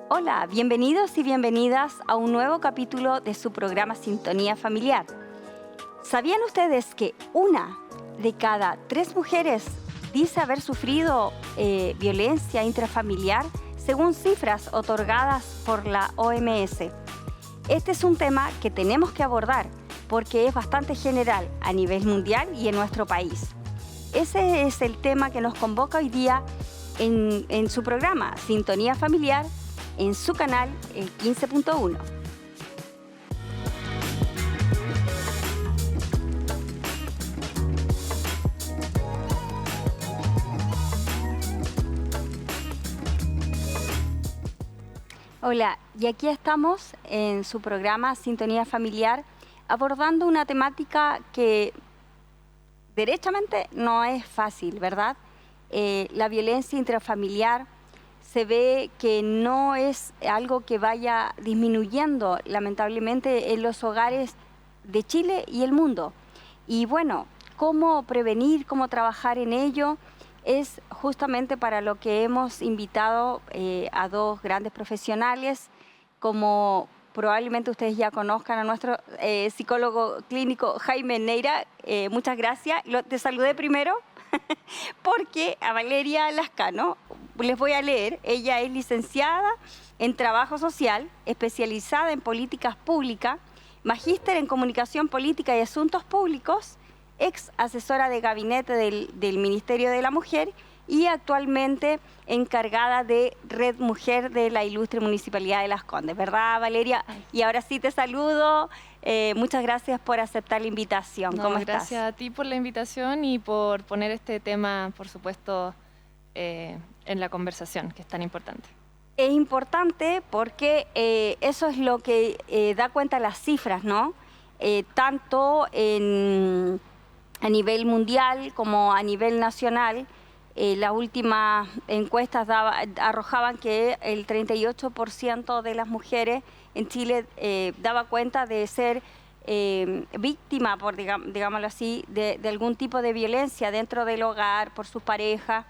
Hola, bienvenidos y bienvenidas a un nuevo capítulo de su programa Sintonía Familiar. ¿Sabían ustedes que una de cada 3 mujeres dice haber sufrido violencia intrafamiliar según cifras otorgadas por la OMS? Este es un tema que tenemos que abordar porque es bastante general a nivel mundial y en nuestro país. Ese es el tema que nos convoca hoy día en su programa Sintonía Familiar, en su canal, el 15.1. Hola, y aquí estamos en su programa Sintonía Familiar, abordando una temática que derechamente no es fácil, ¿verdad? La violencia intrafamiliar se ve que no es algo que vaya disminuyendo lamentablemente en los hogares de Chile y el mundo. Y bueno, cómo prevenir, cómo trabajar en ello, es justamente para lo que hemos invitado a 2 grandes profesionales, como probablemente ustedes ya conozcan a nuestro psicólogo clínico Jaime Neira. Muchas gracias. Te saludé primero porque a Valeria Lascano les voy a leer. Ella es licenciada en Trabajo Social, especializada en Políticas Públicas, magíster en Comunicación Política y Asuntos Públicos, ex asesora de gabinete del Ministerio de la Mujer y actualmente encargada de Red Mujer de la Ilustre Municipalidad de Las Condes. ¿Verdad, Valeria? Y ahora sí te saludo. Muchas gracias por aceptar la invitación. ¿Cómo estás? Gracias a ti por la invitación y por poner este tema, por supuesto, en la conversación, que es tan importante. Es importante porque eso es lo que da cuenta las cifras, ¿no? Tanto a nivel mundial como a nivel nacional. Las últimas encuestas arrojaban que el 38% de las mujeres en Chile daba cuenta de ser víctima, digámoslo así, de algún tipo de violencia dentro del hogar, por sus parejas,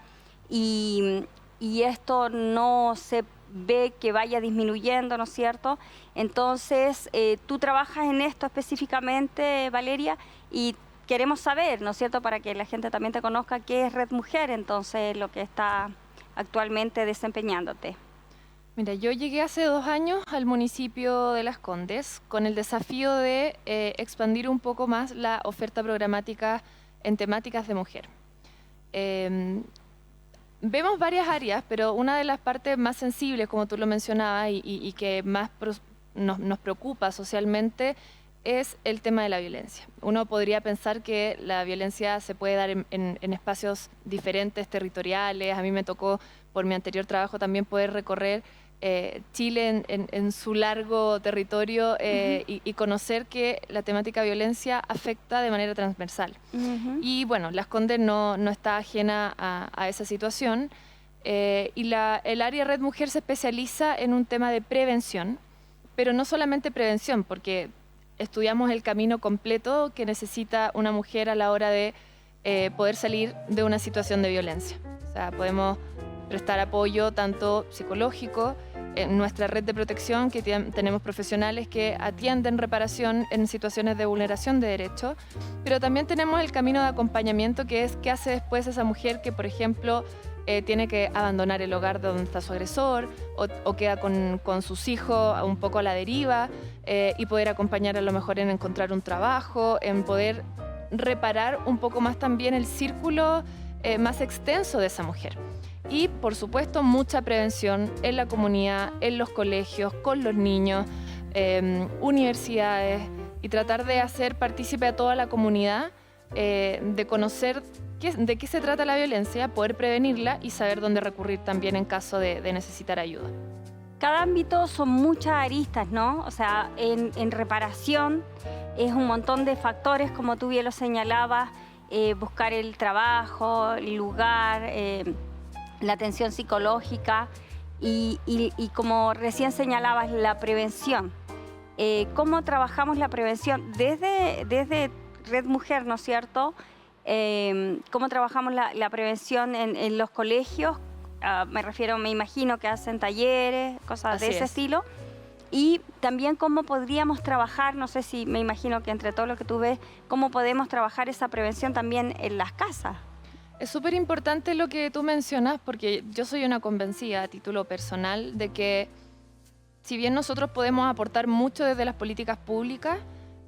y esto no se ve que vaya disminuyendo, ¿no es cierto? Entonces, tú trabajas en esto específicamente, Valeria, y queremos saber, ¿no es cierto?, para que la gente también te conozca, qué es Red Mujer, entonces, lo que está actualmente desempeñándote. Mira, yo llegué hace 2 años al municipio de Las Condes con el desafío de expandir un poco más la oferta programática en temáticas de mujer. Vemos varias áreas, pero una de las partes más sensibles, como tú lo mencionabas, y que más nos preocupa socialmente, es el tema de la violencia. Uno podría pensar que la violencia se puede dar en espacios diferentes, territoriales. A mí me tocó, por mi anterior trabajo, también poder recorrer Chile en su largo territorio y conocer que la temática violencia afecta de manera transversal. Y bueno, Las Condes no está ajena a esa situación. Y el área Red Mujer se especializa en un tema de prevención, pero no solamente prevención, porque estudiamos el camino completo que necesita una mujer a la hora de poder salir de una situación de violencia. O sea, podemos prestar apoyo tanto psicológico, en nuestra red de protección, que tenemos profesionales que atienden reparación en situaciones de vulneración de derechos, pero también tenemos el camino de acompañamiento, que es qué hace después esa mujer que, por ejemplo, tiene que abandonar el hogar donde está su agresor o queda con sus hijos un poco a la deriva, y poder acompañar a lo mejor en encontrar un trabajo, en poder reparar un poco más también el círculo más extenso de esa mujer. Y, por supuesto, mucha prevención en la comunidad, en los colegios, con los niños, universidades, y tratar de hacer partícipe a toda la comunidad, de conocer de qué se trata la violencia, poder prevenirla y saber dónde recurrir también en caso de necesitar ayuda. Cada ámbito son muchas aristas, ¿no? O sea, en reparación es un montón de factores, como tú bien lo señalabas, buscar el trabajo, el lugar, la atención psicológica y como recién señalabas, la prevención. ¿Cómo trabajamos la prevención? Desde Red Mujer, ¿no es cierto? ¿Cómo trabajamos la prevención en los colegios? me refiero, me imagino que hacen talleres, cosas de Así ese es. estilo. Y también cómo podríamos trabajar, no sé si me imagino que entre todo lo que tú ves, cómo podemos trabajar esa prevención también en las casas. Es súper importante lo que tú mencionas, porque yo soy una convencida a título personal de que si bien nosotros podemos aportar mucho desde las políticas públicas,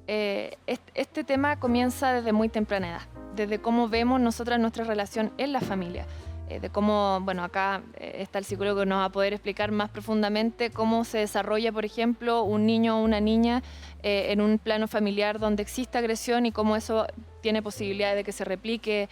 este tema comienza desde muy temprana edad, desde cómo vemos nosotras nuestra relación en la familia, de cómo, bueno, acá está el psicólogo que nos va a poder explicar más profundamente cómo se desarrolla, por ejemplo, un niño o una niña en un plano familiar donde existe agresión y cómo eso tiene posibilidad de que se replique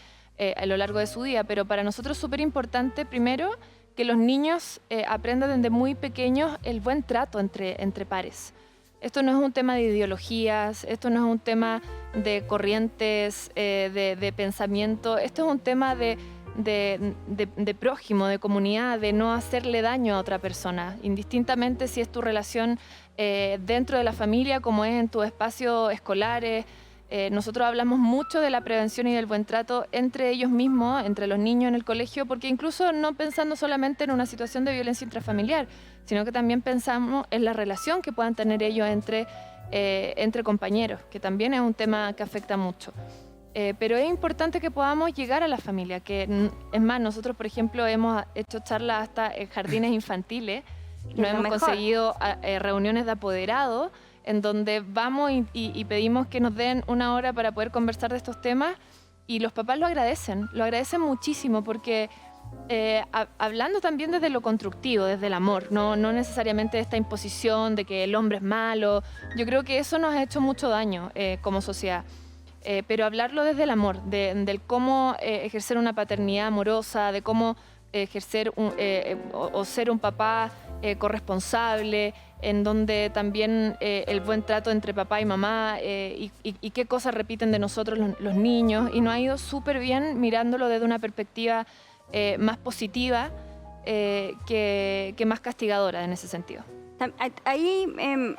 a lo largo de su día. Pero para nosotros es súper importante, primero, que los niños aprendan desde muy pequeños el buen trato entre pares. Esto no es un tema de ideologías, esto no es un tema de corrientes de pensamiento, esto es un tema de prójimo, de comunidad, de no hacerle daño a otra persona, indistintamente si es tu relación dentro de la familia, como es en tus espacios escolares. Nosotros hablamos mucho de la prevención y del buen trato entre ellos mismos, entre los niños en el colegio, porque incluso no pensando solamente en una situación de violencia intrafamiliar, sino que también pensamos en la relación que puedan tener ellos entre compañeros, que también es un tema que afecta mucho. Pero es importante que podamos llegar a la familia, que es más, nosotros por ejemplo hemos hecho charlas hasta en jardines infantiles, nos hemos conseguido reuniones de apoderados, en donde vamos y pedimos que nos den una hora para poder conversar de estos temas, y los papás lo agradecen muchísimo, porque hablando también desde lo constructivo, desde el amor, no necesariamente esta imposición de que el hombre es malo. Yo creo que eso nos ha hecho mucho daño como sociedad. Pero hablarlo desde el amor, del cómo ejercer una paternidad amorosa, de cómo ejercer o ser un papá corresponsable, en donde también el buen trato entre papá y mamá y qué cosas repiten de nosotros los niños, y nos ha ido súper bien mirándolo desde una perspectiva más positiva que más castigadora en ese sentido. Ahí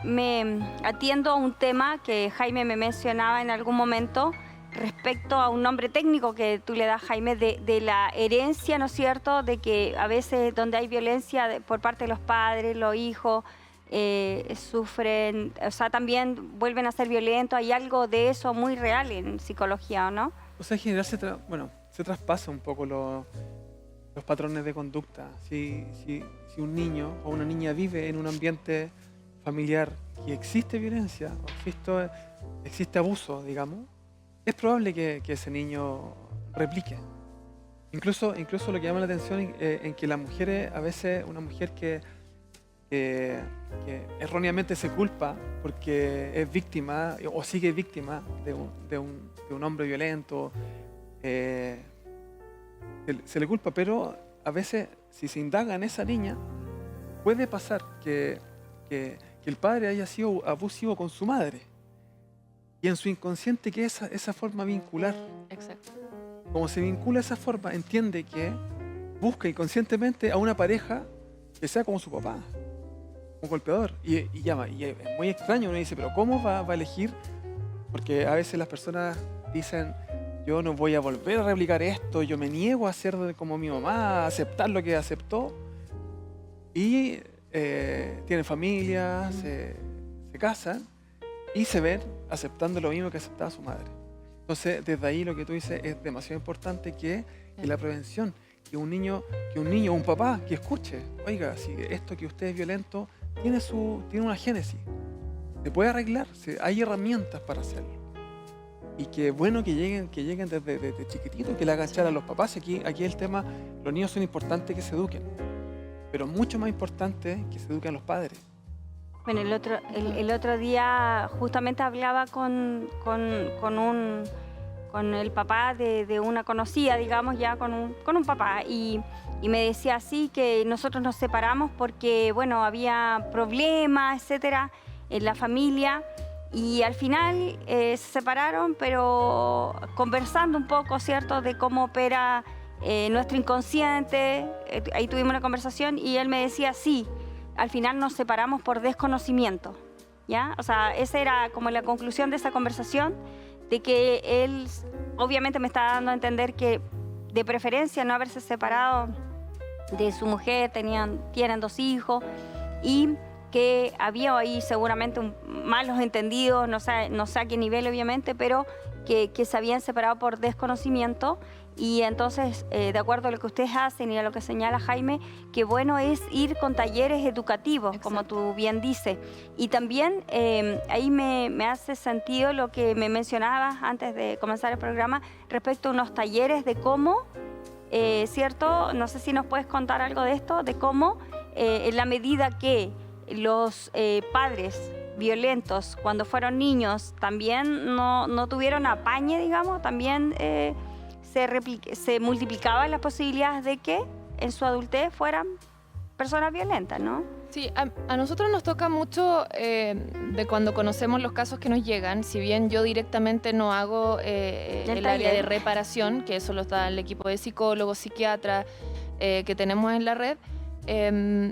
me atiendo a un tema que Jaime me mencionaba en algún momento respecto a un nombre técnico que tú le das, Jaime, de la herencia, ¿no es cierto?, de que a veces donde hay violencia por parte de los padres, los hijos sufren, o sea, también vuelven a ser violentos. Hay algo de eso muy real en psicología, ¿o no? O sea, en general se traspasa un poco los patrones de conducta. Si un niño o una niña vive en un ambiente familiar y existe violencia, o existe abuso, digamos, es probable que ese niño replique. Incluso lo que llama la atención en que las mujeres, a veces una mujer que erróneamente se culpa porque es víctima o sigue víctima de un hombre violento, se le culpa, pero a veces si se indaga en esa niña, puede pasar que el padre haya sido abusivo con su madre, y en su inconsciente que esa forma vincular. Exacto. Como se vincula esa forma, entiende que busca inconscientemente a una pareja que sea como su papá, un golpeador, y es muy extraño. Uno dice, pero ¿cómo va a elegir? Porque a veces las personas dicen, yo no voy a volver a replicar esto, yo me niego a ser como mi mamá, a aceptar lo que aceptó, y tienen familia, se casan y se ven aceptando lo mismo que aceptaba su madre. Entonces, desde ahí lo que tú dices es demasiado importante, que la prevención, que un niño o un papá que escuche, oiga, si esto que usted es violento tiene una génesis, se puede arreglar, hay herramientas para hacerlo. Y que bueno que lleguen desde chiquititos, que le hagan charla a los papás. Aquí el tema, los niños son importantes que se eduquen, pero mucho más importante que se eduquen los padres. Bueno, el otro día justamente hablaba con el papá de una conocida, digamos, ya con un papá, y me decía así que nosotros nos separamos porque, bueno, había problemas, etcétera, en la familia, y al final se separaron, pero conversando un poco, ¿cierto?, de cómo opera nuestro inconsciente. Ahí tuvimos una conversación y él me decía, sí, al final nos separamos por desconocimiento, ¿ya? O sea, esa era como la conclusión de esa conversación, de que él obviamente me estaba dando a entender que de preferencia no haberse separado de su mujer, tienen 2 hijos, y que había ahí seguramente malos entendidos, no sé a qué nivel obviamente, pero que se habían separado por desconocimiento. Y entonces, de acuerdo a lo que ustedes hacen y a lo que señala Jaime, que bueno es ir con talleres educativos, Exacto. como tú bien dices. Y también ahí me hace sentido lo que me mencionabas antes de comenzar el programa respecto a unos talleres de cómo, ¿cierto? No sé si nos puedes contar algo de esto, de cómo en la medida que los padres violentos cuando fueron niños también no tuvieron apañe, digamos, también se multiplicaban las posibilidades de que en su adultez fueran personas violentas, ¿no? Sí, a nosotros nos toca mucho de cuando conocemos los casos que nos llegan, si bien yo directamente no hago el área de reparación, que eso lo está el equipo de psicólogos, psiquiatras que tenemos en la red.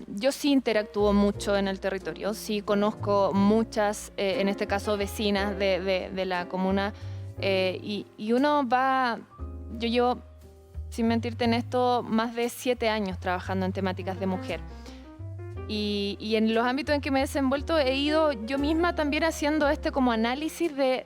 Yo sí interactúo mucho en el territorio, sí conozco muchas, en este caso vecinas de la comuna, y uno va, yo llevo, sin mentirte en esto, más de 7 años trabajando en temáticas de mujer. Y en los ámbitos en que me he desenvuelto he ido yo misma también haciendo como análisis de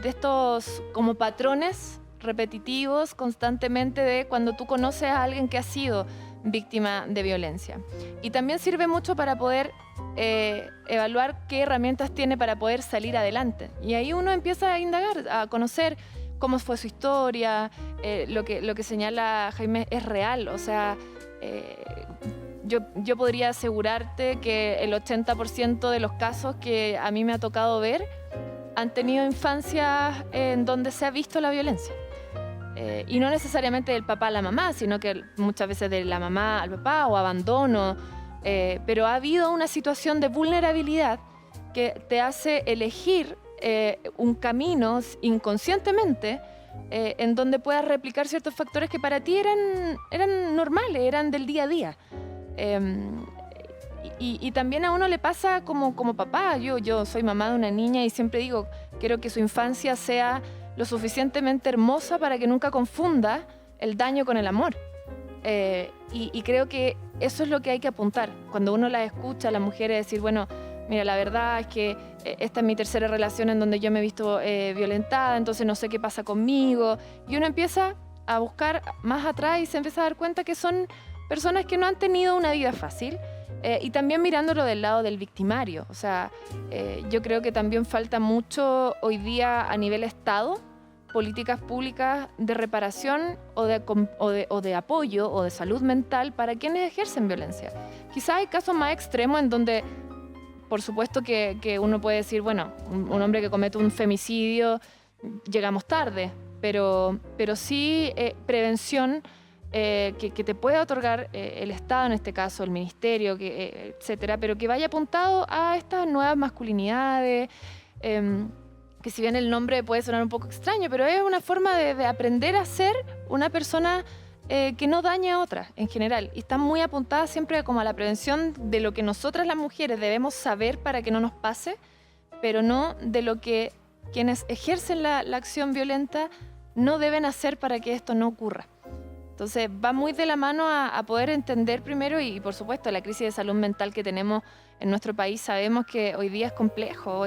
estos como patrones repetitivos constantemente de cuando tú conoces a alguien que ha sido víctima de violencia. Y también sirve mucho para poder evaluar qué herramientas tiene para poder salir adelante. Y ahí uno empieza a indagar, a conocer cómo fue su historia, lo que señala Jaime es real. O sea, yo podría asegurarte que el 80% de los casos que a mí me ha tocado ver han tenido infancias en donde se ha visto la violencia. Y no necesariamente del papá a la mamá, sino que muchas veces de la mamá al papá o abandono, pero ha habido una situación de vulnerabilidad que te hace elegir un camino inconscientemente en donde puedas replicar ciertos factores que para ti eran normales, eran del día a día. Y también a uno le pasa como papá. Yo soy mamá de una niña y siempre digo, quiero que su infancia sea lo suficientemente hermosa para que nunca confunda el daño con el amor. Y creo que eso es lo que hay que apuntar. Cuando uno las escucha a las mujeres decir, bueno, mira, la verdad es que esta es mi tercera relación en donde yo me he visto violentada, entonces no sé qué pasa conmigo. Y uno empieza a buscar más atrás y se empieza a dar cuenta que son personas que no han tenido una vida fácil. Y también mirándolo del lado del victimario. O sea, yo creo que también falta mucho hoy día a nivel Estado, políticas públicas de reparación o de apoyo o de salud mental para quienes ejercen violencia. Quizás hay casos más extremos en donde, por supuesto que uno puede decir, bueno, un hombre que comete un femicidio, llegamos tarde, pero sí prevención que te pueda otorgar el Estado, en este caso el Ministerio, etcétera, pero que vaya apuntado a estas nuevas masculinidades, que si bien el nombre puede sonar un poco extraño, pero es una forma de aprender a ser una persona que no dañe a otras en general. Y están muy apuntadas siempre como a la prevención de lo que nosotras las mujeres debemos saber para que no nos pase, pero no de lo que quienes ejercen la acción violenta no deben hacer para que esto no ocurra. Entonces va muy de la mano a poder entender primero y por supuesto la crisis de salud mental que tenemos en nuestro país. Sabemos que hoy día es complejo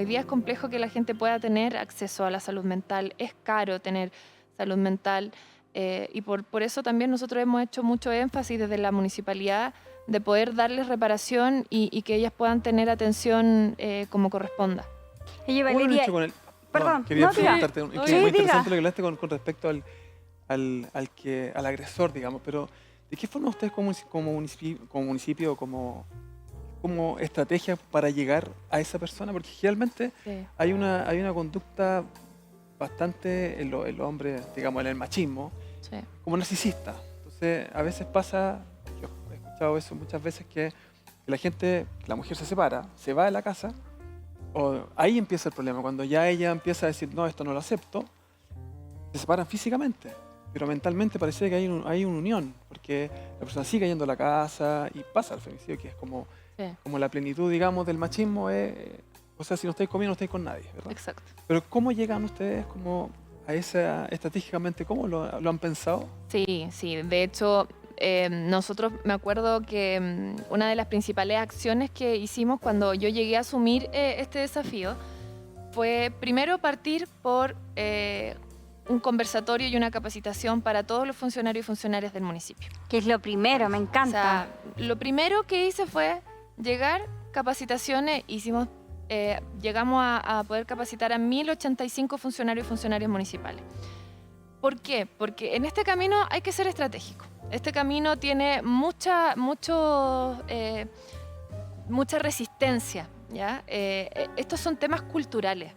que la gente pueda tener acceso a la salud mental, es caro tener salud mental y por eso también nosotros hemos hecho mucho énfasis desde la municipalidad de poder darles reparación y que ellas puedan tener atención como corresponda. Oye, Valeria, perdón, quería no, preguntarte, diga. es muy interesante lo que hablaste con respecto al agresor, digamos, pero ¿de qué forma ustedes como municipio o como estrategia para llegar a esa persona? Porque generalmente Sí. hay una conducta bastante en los hombres, digamos, en el machismo, Sí. como narcisista. Entonces, a veces pasa, yo he escuchado eso muchas veces, que la mujer se separa, se va de la casa, o ahí empieza el problema, cuando ya ella empieza a decir, no, esto no lo acepto, se separan físicamente. Pero mentalmente parece que hay una unión, porque la persona sigue yendo a la casa y pasa el femicidio, que es como la plenitud, digamos, del machismo. O sea, si no estáis conmigo, no estáis con nadie, ¿verdad? Exacto. Pero ¿cómo llegan ustedes a esa, estratégicamente, cómo lo han pensado? Sí, de hecho, nosotros me acuerdo que una de las principales acciones que hicimos cuando yo llegué a asumir este desafío fue primero partir por un conversatorio y una capacitación para todos los funcionarios y funcionarias del municipio. Que es lo primero, me encanta. O sea, lo primero que hice fue llegar, capacitaciones, llegamos a poder capacitar a 1.085 funcionarios y funcionarias municipales. ¿Por qué? Porque en este camino hay que ser estratégico. Este camino tiene mucha resistencia, ¿ya? Estos son temas culturales.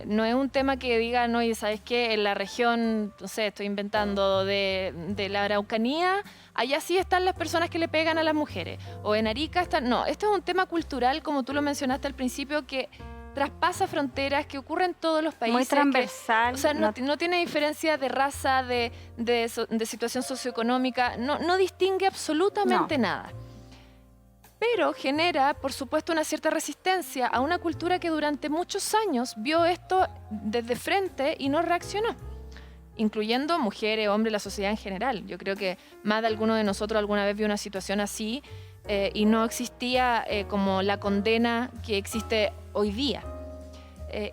No es un tema que digan, oye, ¿sabes qué? En la región, no sé, estoy inventando, de la Araucanía, allá sí están las personas que le pegan a las mujeres. O en Arica están... No, esto es un tema cultural, como tú lo mencionaste al principio, que traspasa fronteras, que ocurre en todos los países. Muy transversal. O sea, no tiene diferencia de raza, de situación socioeconómica, no distingue absolutamente nada. Pero genera, por supuesto, una cierta resistencia a una cultura que durante muchos años vio esto desde frente y no reaccionó, incluyendo mujeres, hombres, la sociedad en general. Yo creo que más de alguno de nosotros alguna vez vio una situación así y no existía como la condena que existe hoy día.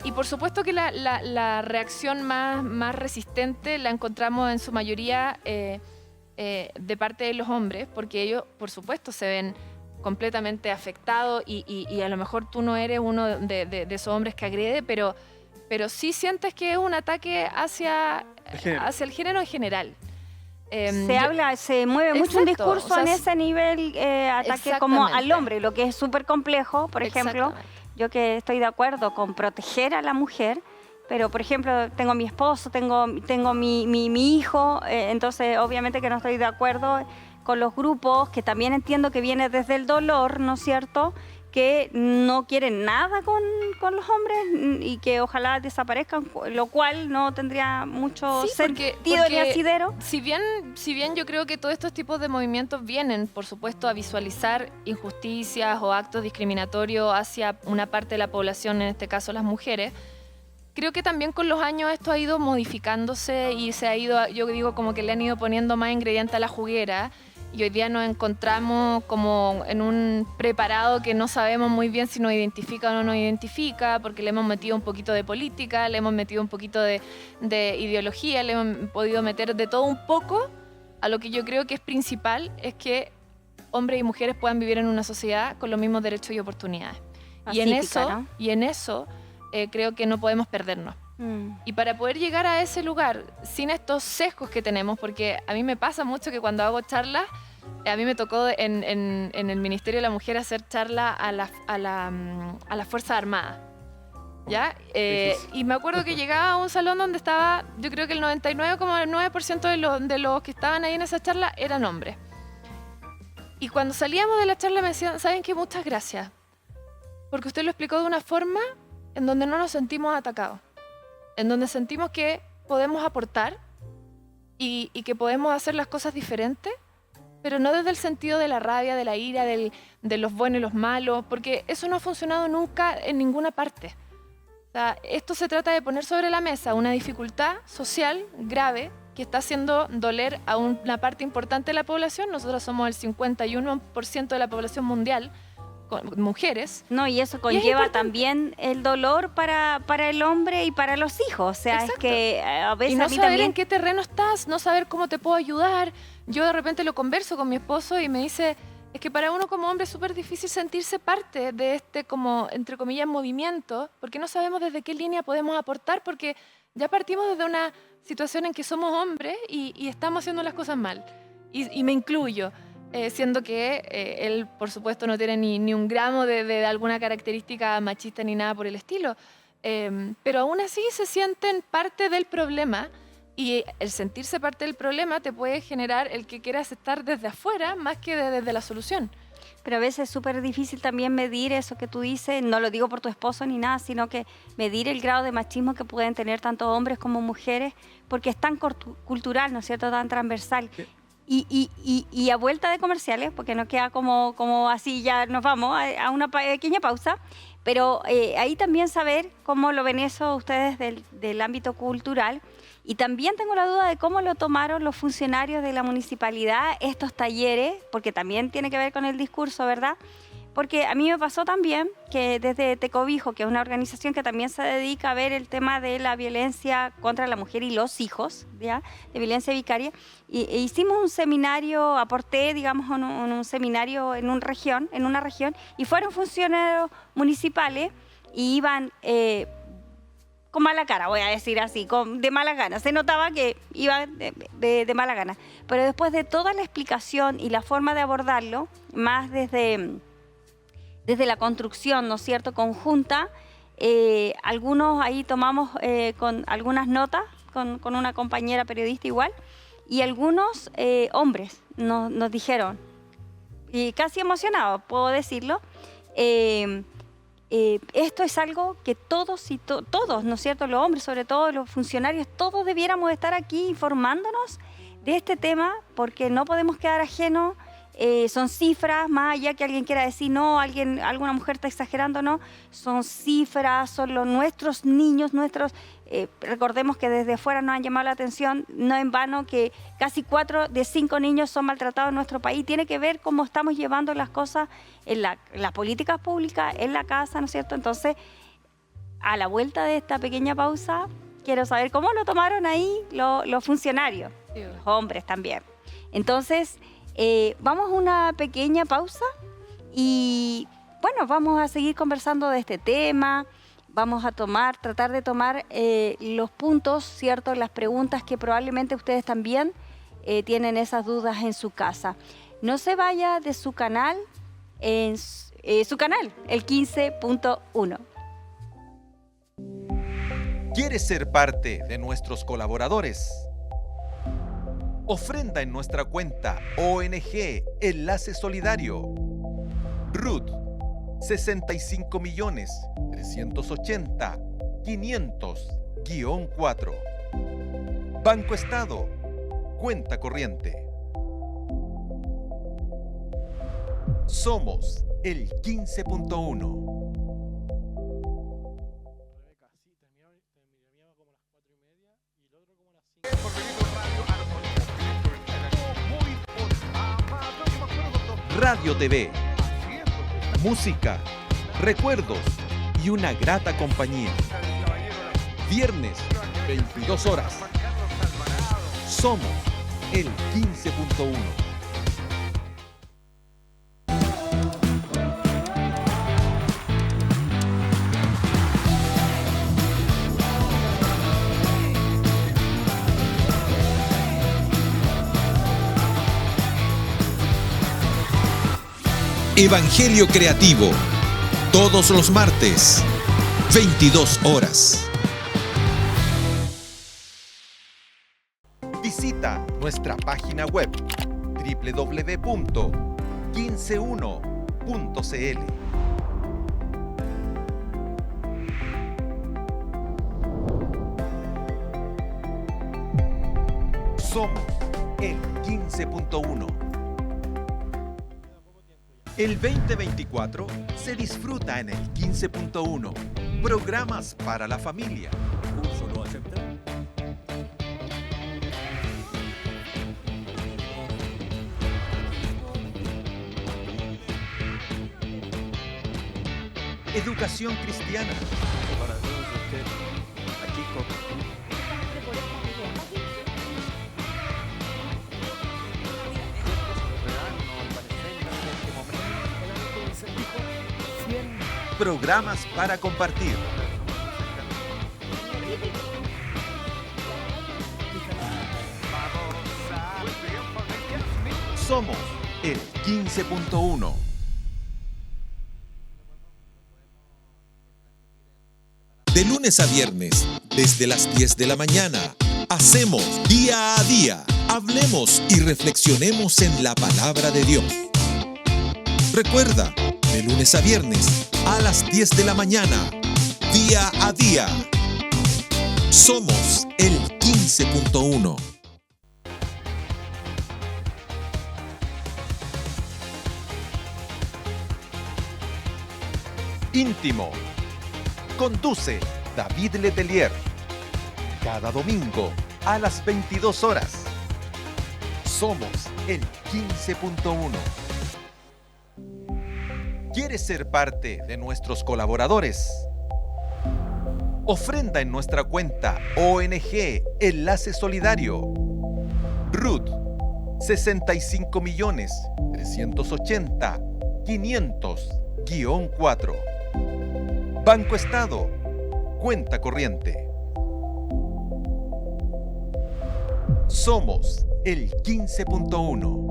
Y por supuesto que la reacción más resistente la encontramos en su mayoría de parte de los hombres, porque ellos, por supuesto, se ven completamente afectados y a lo mejor tú no eres uno de esos hombres que agrede, pero sí sientes que es un ataque hacia el género en general. Se mueve mucho un discurso, o sea, en ese nivel, ataque como al hombre, lo que es súper complejo. Por ejemplo, yo que estoy de acuerdo con proteger a la mujer, pero por ejemplo tengo mi esposo, tengo mi hijo, entonces obviamente que no estoy de acuerdo con los grupos, que también entiendo que viene desde el dolor, ¿no es cierto?, que no quieren nada con los hombres y que ojalá desaparezcan, lo cual no tendría mucho sentido ni asidero. Si bien yo creo que todos estos tipos de movimientos vienen, por supuesto, a visualizar injusticias o actos discriminatorios hacia una parte de la población, en este caso las mujeres, creo que también con los años esto ha ido modificándose y se ha ido, yo digo, como que le han ido poniendo más ingredientes a la juguera. Y hoy día nos encontramos como en un preparado que no sabemos muy bien si nos identifica o no nos identifica, porque le hemos metido un poquito de política, le hemos metido un poquito de ideología, le hemos podido meter de todo un poco. A lo que yo creo que es principal es que hombres y mujeres puedan vivir en una sociedad con los mismos derechos y oportunidades. Pacífica, y en eso creo que no podemos perdernos. Y para poder llegar a ese lugar sin estos sesgos que tenemos, porque a mí me pasa mucho que cuando hago charlas, a mí me tocó en el Ministerio de la Mujer hacer charlas a las Fuerzas Armadas, ¿ya? Y me acuerdo que llegaba a un salón donde estaba, yo creo que el 99,9% de los que estaban ahí en esa charla eran hombres. Y cuando salíamos de la charla me decían, ¿saben qué? Muchas gracias, porque usted lo explicó de una forma en donde no nos sentimos atacados, en donde sentimos que podemos aportar y que podemos hacer las cosas diferentes, pero no desde el sentido de la rabia, de la ira, de los buenos y los malos, porque eso no ha funcionado nunca en ninguna parte. O sea, esto se trata de poner sobre la mesa una dificultad social grave que está haciendo doler a una parte importante de la población. Nosotros somos el 51% de la población mundial, mujeres. No, y eso conlleva también el dolor para el hombre y para los hijos. O sea, exacto. Es que a veces y no a mí saber también... en qué terreno estás, no saber cómo te puedo ayudar. Yo de repente lo converso con mi esposo y me dice, es que para uno como hombre es súper difícil sentirse parte de este, como, entre comillas, movimiento, porque no sabemos desde qué línea podemos aportar, porque ya partimos desde una situación en que somos hombres y estamos haciendo las cosas mal. Y me incluyo. Siendo que él, por supuesto, no tiene ni un gramo de alguna característica machista ni nada por el estilo. Pero aún así se sienten parte del problema, y el sentirse parte del problema te puede generar el que quieras estar desde afuera más que desde la solución. Pero a veces es súper difícil también medir eso que tú dices, no lo digo por tu esposo ni nada, sino que medir el grado de machismo que pueden tener tanto hombres como mujeres, porque es tan cultural, ¿no es cierto?, tan transversal. Sí. Y a vuelta de comerciales, porque nos queda como así, ya nos vamos a una pequeña pausa, Pero ahí también saber cómo lo ven eso ustedes del ámbito cultural. Y también tengo la duda de cómo lo tomaron los funcionarios de la municipalidad estos talleres, porque también tiene que ver con el discurso, ¿verdad? Porque a mí me pasó también que desde Tecobijo, que es una organización que también se dedica a ver el tema de la violencia contra la mujer y los hijos, ¿ya? De violencia vicaria, e hicimos un seminario, aporté, digamos, en un seminario en una región, y fueron funcionarios municipales y iban con mala cara, voy a decir así, de mala gana. Se notaba que iban de mala gana. Pero después de toda la explicación y la forma de abordarlo, más desde la construcción, ¿no es cierto?, conjunta, algunos ahí tomamos con algunas notas, con una compañera periodista igual, y algunos hombres nos dijeron, y casi emocionados, puedo decirlo, esto es algo que todos, ¿no es cierto?, los hombres, sobre todo los funcionarios, todos debiéramos estar aquí informándonos de este tema, porque no podemos quedar ajenos. Son cifras, más allá que alguien quiera decir no, alguna mujer está exagerando, no, son cifras, son nuestros niños, recordemos que desde fuera nos han llamado la atención, no en vano que casi 4 de 5 niños son maltratados en nuestro país. Tiene que ver cómo estamos llevando las cosas en las políticas públicas, en la casa, ¿no es cierto? Entonces, a la vuelta de esta pequeña pausa, quiero saber cómo lo tomaron ahí los funcionarios, los hombres también. Entonces, vamos a una pequeña pausa y bueno, vamos a seguir conversando de este tema, vamos a tratar de tomar los puntos, ¿cierto? Las preguntas que probablemente ustedes también tienen esas dudas en su casa. No se vaya de su canal, el 15.1. ¿Quieres ser parte de nuestros colaboradores? Ofrenda en nuestra cuenta ONG Enlace Solidario. RUT 65.380.500-4. Banco Estado. Cuenta corriente. Somos el 15.1. Radio TV, música, recuerdos y una grata compañía. Viernes, 22 horas. Somos el 15.1. Evangelio Creativo, todos los martes, 22 horas. Visita nuestra página web www.15uno.cl. Somos el 15.1. El 2024 se disfruta en el 15.1. Programas para la familia. Curso no aceptado. Educación cristiana. Para todos ustedes, aquí programas para compartir. Somos el 15.1. De lunes a viernes, desde las 10 de la mañana, hacemos Día a Día. Hablemos y reflexionemos en la palabra de Dios. Recuerda, de lunes a viernes, a las 10 de la mañana, Día a Día. Somos el 15.1. íntimo. Conduce David Letelier. Cada domingo a las 22 horas. Somos el 15.1. ¿Quieres ser parte de nuestros colaboradores? Ofrenda en nuestra cuenta ONG Enlace Solidario. RUT 65.380.500-4. Banco Estado. Cuenta corriente. Somos el 15.1.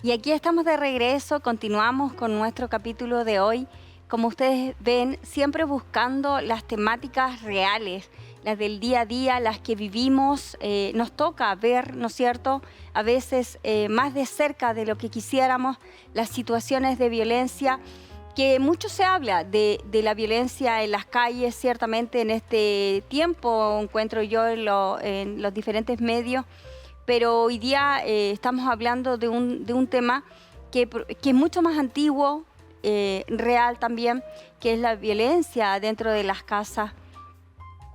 Y aquí estamos de regreso, continuamos con nuestro capítulo de hoy. Como ustedes ven, siempre buscando las temáticas reales, las del día a día, las que vivimos. Nos toca ver, ¿no es cierto?, a veces más de cerca de lo que quisiéramos, las situaciones de violencia, que mucho se habla de la violencia en las calles, ciertamente en este tiempo encuentro yo en los diferentes medios, pero hoy día estamos hablando de un tema que es mucho más antiguo, real también, que es la violencia dentro de las casas.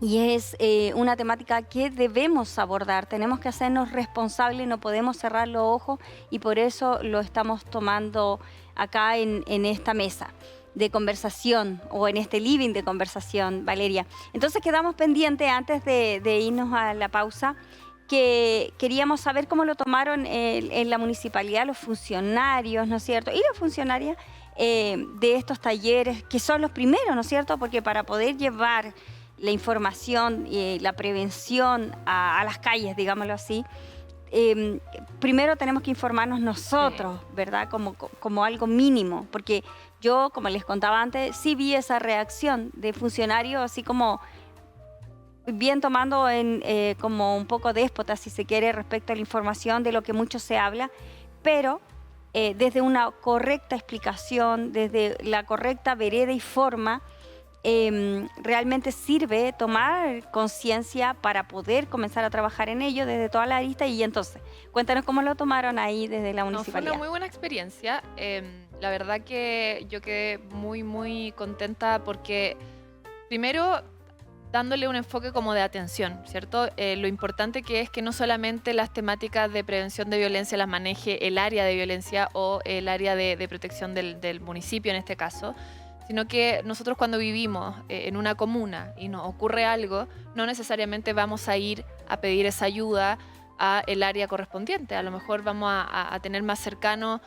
Y es una temática que debemos abordar, tenemos que hacernos responsables, no podemos cerrar los ojos y por eso lo estamos tomando acá en esta mesa de conversación o en este living de conversación, Valeria. Entonces quedamos pendientes antes de irnos a la pausa, que queríamos saber cómo lo tomaron en la municipalidad los funcionarios, ¿no es cierto? Y las funcionarias de estos talleres, que son los primeros, ¿no es cierto? Porque para poder llevar la información y la prevención a las calles, digámoslo así, primero tenemos que informarnos nosotros, ¿verdad? Como algo mínimo, porque yo, como les contaba antes, sí vi esa reacción de funcionarios, así como bien tomando como un poco déspota, si se quiere, respecto a la información de lo que mucho se habla, pero desde una correcta explicación, desde la correcta vereda y forma, realmente sirve tomar conciencia para poder comenzar a trabajar en ello desde toda la arista. Y entonces, cuéntanos cómo lo tomaron ahí desde la municipalidad. Fue una muy buena experiencia. La verdad que yo quedé muy, muy contenta porque, primero, dándole un enfoque como de atención, ¿cierto? Lo importante que es que no solamente las temáticas de prevención de violencia las maneje el área de violencia o el área de protección del municipio en este caso, sino que nosotros cuando vivimos en una comuna y nos ocurre algo, no necesariamente vamos a ir a pedir esa ayuda al área correspondiente. A lo mejor vamos a tener más cercano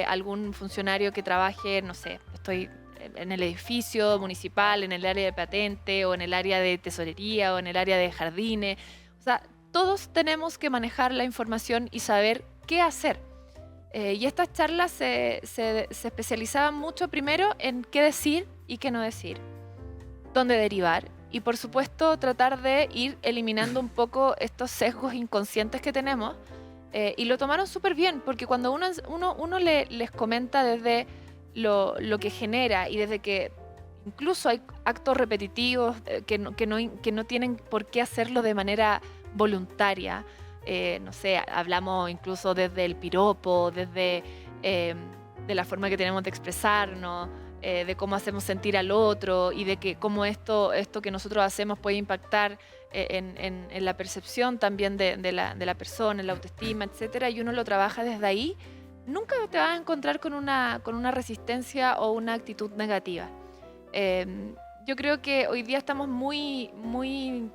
algún funcionario que trabaje, no sé, estoy en el edificio municipal, en el área de patente o en el área de tesorería o en el área de jardines. O sea, todos tenemos que manejar la información y saber qué hacer. Y estas charlas se especializaban mucho primero en qué decir y qué no decir, dónde derivar y por supuesto tratar de ir eliminando un poco estos sesgos inconscientes que tenemos, y lo tomaron súper bien porque cuando uno les comenta desde lo que genera y desde que incluso hay actos repetitivos que no tienen por qué hacerlo de manera voluntaria. No sé, hablamos incluso desde el piropo, desde de la forma que tenemos de expresarnos, de cómo hacemos sentir al otro y de que cómo esto que nosotros hacemos puede impactar en la percepción también de la persona, en la autoestima, etcétera, y uno lo trabaja desde ahí. Nunca te vas a encontrar con una resistencia o una actitud negativa. Yo creo que hoy día estamos muy, muy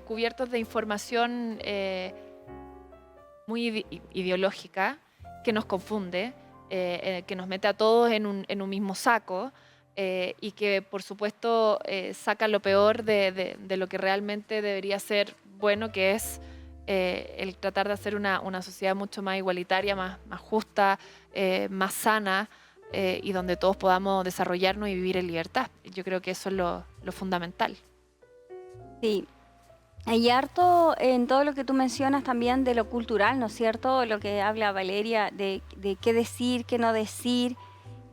cubiertos de información muy ideológica que nos confunde, que nos mete a todos en un mismo saco y que por supuesto saca lo peor de lo que realmente debería ser bueno, que es el tratar de hacer una sociedad mucho más igualitaria, más justa, más sana, y donde todos podamos desarrollarnos y vivir en libertad. Yo creo que eso es lo fundamental. Sí. Hay harto en todo lo que tú mencionas también de lo cultural, ¿no es cierto? Lo que habla Valeria de qué decir, qué no decir.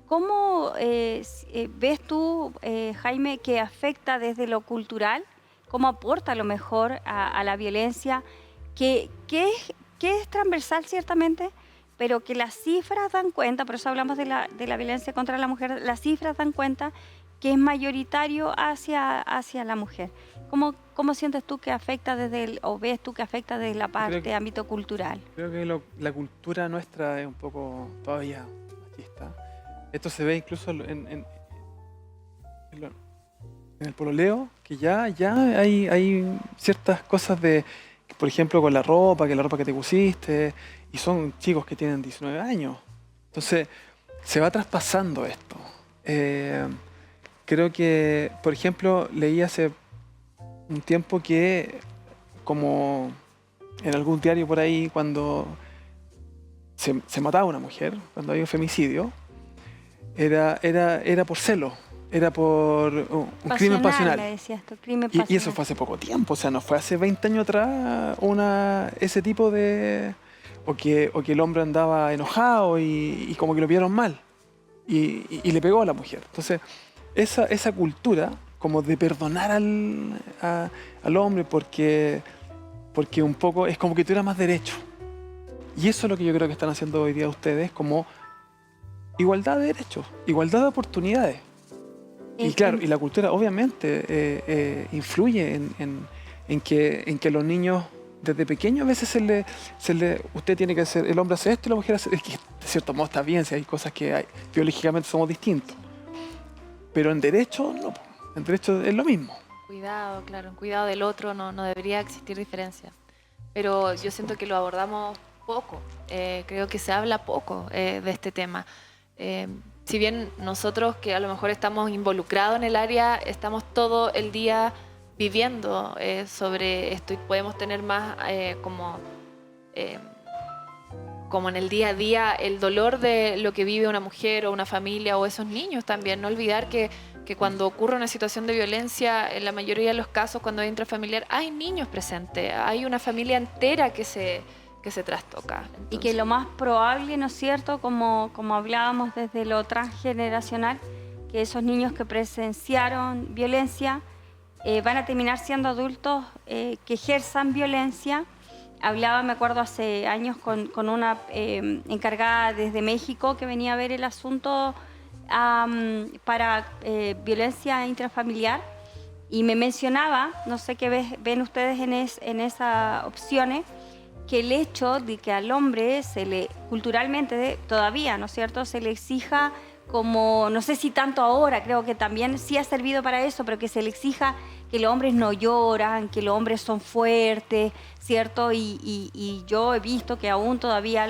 ¿Cómo ves tú, Jaime, que afecta desde lo cultural? ¿Cómo aporta a lo mejor a la violencia? Que es transversal ciertamente, pero que las cifras dan cuenta, por eso hablamos de la violencia contra la mujer, las cifras dan cuenta que es mayoritario hacia la mujer. ¿Cómo sientes tú que afecta o ves tú que afecta desde la parte ámbito cultural? Creo que la cultura nuestra es un poco todavía machista. Esto se ve incluso en el pololeo, que ya hay ciertas cosas de, por ejemplo, con la ropa que te pusiste, y son chicos que tienen 19 años. Entonces, se va traspasando esto. Creo que, por ejemplo, leí hace un tiempo que, como en algún diario por ahí, cuando se mataba una mujer, cuando había un femicidio, era por celo, era por un crimen pasional. Le decías tú, crimen Y pasional. eso fue hace poco tiempo, o sea, no fue hace 20 años atrás ese tipo de... O que el hombre andaba enojado y como que lo vieron mal y le pegó a la mujer. Entonces, esa cultura como de perdonar al hombre porque un poco es como que tuviera más derecho. Y eso es lo que yo creo que están haciendo hoy día ustedes, como igualdad de derechos, igualdad de oportunidades. Y claro, y la cultura obviamente influye en que los niños desde pequeños a veces usted tiene que hacer, el hombre hace esto y la mujer hace, es que de cierto modo está bien, si hay cosas que biológicamente somos distintos. Pero en derecho no, en derecho es lo mismo. Cuidado, claro, en cuidado del otro no debería existir diferencia. Pero yo siento que lo abordamos poco, creo que se habla poco de este tema. Si bien nosotros que a lo mejor estamos involucrados en el área, estamos todo el día viviendo sobre esto y podemos tener más como en el día a día el dolor de lo que vive una mujer o una familia o esos niños también. No olvidar que cuando ocurre una situación de violencia, en la mayoría de los casos cuando hay intrafamiliar, hay niños presentes, hay una familia entera que se trastoca. Entonces, y que lo más probable, ¿no es cierto?, como hablábamos desde lo transgeneracional, que esos niños que presenciaron violencia van a terminar siendo adultos que ejerzan violencia. Hablaba, me acuerdo, hace años con una encargada desde México que venía a ver el asunto para violencia intrafamiliar y me mencionaba, no sé qué ven ustedes en esas opciones, que el hecho de que al hombre culturalmente todavía, ¿no es cierto?, se le exija como, no sé si tanto ahora, creo que también sí ha servido para eso, pero que se le exija que los hombres no lloran, que los hombres son fuertes, ¿cierto? Y yo he visto que aún todavía,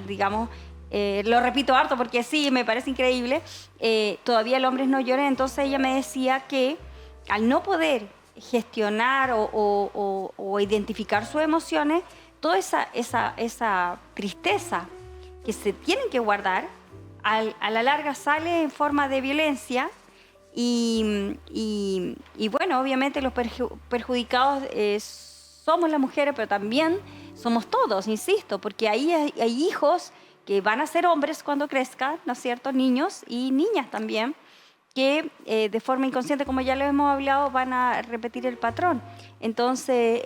digamos, lo repito harto porque sí, me parece increíble, todavía los hombres no lloran. Entonces ella me decía que al no poder gestionar o identificar sus emociones, toda esa tristeza que se tienen que guardar, a la larga sale en forma de violencia y bueno, obviamente los perjudicados somos las mujeres, pero también somos todos, insisto, porque ahí hay hijos que van a ser hombres cuando crezcan, ¿no es cierto?, niños y niñas también, que de forma inconsciente, como ya lo hemos hablado, van a repetir el patrón. Entonces,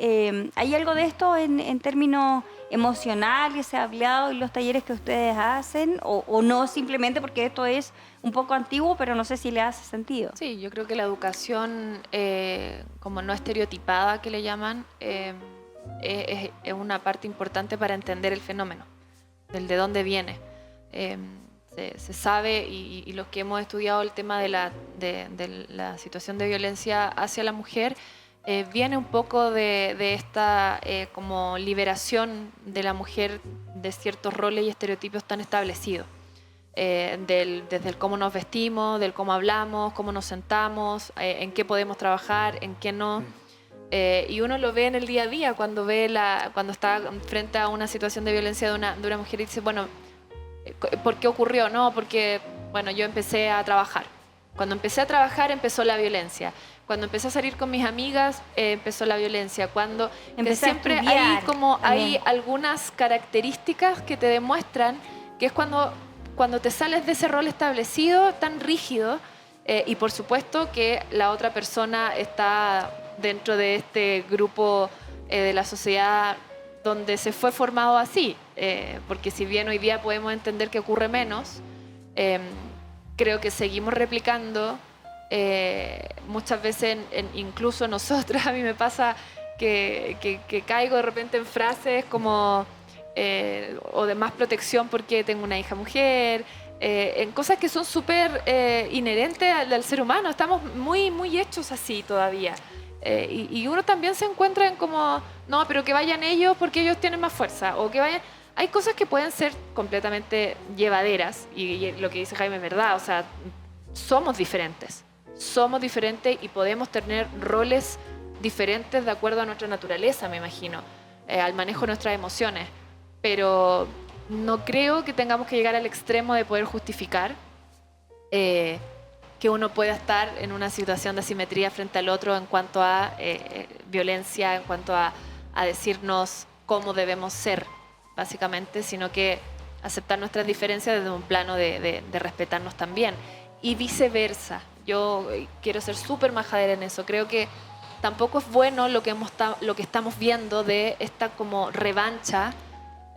¿hay algo de esto en términos emocionales, se ha hablado en los talleres que ustedes hacen, o no, simplemente porque esto es un poco antiguo, pero no sé si le hace sentido? Sí, yo creo que la educación como no estereotipada, que le llaman, es una parte importante para entender el fenómeno, de dónde viene. Se sabe, y los que hemos estudiado el tema de la situación de violencia hacia la mujer, viene un poco de esta como liberación de la mujer de ciertos roles y estereotipos tan establecidos. Desde el cómo nos vestimos, del cómo hablamos, cómo nos sentamos, en qué podemos trabajar, en qué no. Y uno lo ve en el día a día cuando está frente a una situación de violencia de una mujer y dice, bueno, ¿por qué ocurrió? No, porque, bueno, yo empecé a trabajar. Cuando empecé a trabajar empezó la violencia. Cuando empecé a salir con mis amigas empezó la violencia. Siempre hay algunas características que te demuestran que es cuando te sales de ese rol establecido tan rígido y por supuesto que la otra persona está dentro de este grupo de la sociedad donde se fue formado así, porque si bien hoy día podemos entender que ocurre menos, creo que seguimos replicando muchas veces, incluso nosotras, a mí me pasa que caigo de repente en frases como o de más protección porque tengo una hija mujer, en cosas que son súper inherentes al ser humano. Estamos muy, muy hechos así todavía. Y uno también se encuentra en como, no, pero que vayan ellos porque ellos tienen más fuerza, o que vayan... Hay cosas que pueden ser completamente llevaderas, y lo que dice Jaime es verdad, o sea, somos diferentes y podemos tener roles diferentes de acuerdo a nuestra naturaleza, me imagino, al manejo de nuestras emociones, pero no creo que tengamos que llegar al extremo de poder justificar que uno pueda estar en una situación de asimetría frente al otro en cuanto a violencia, en cuanto a decirnos cómo debemos ser, básicamente, sino que aceptar nuestras diferencias desde un plano de respetarnos también. Y viceversa. Yo quiero ser súper majadera en eso. Creo que tampoco es bueno lo que estamos viendo de esta como revancha,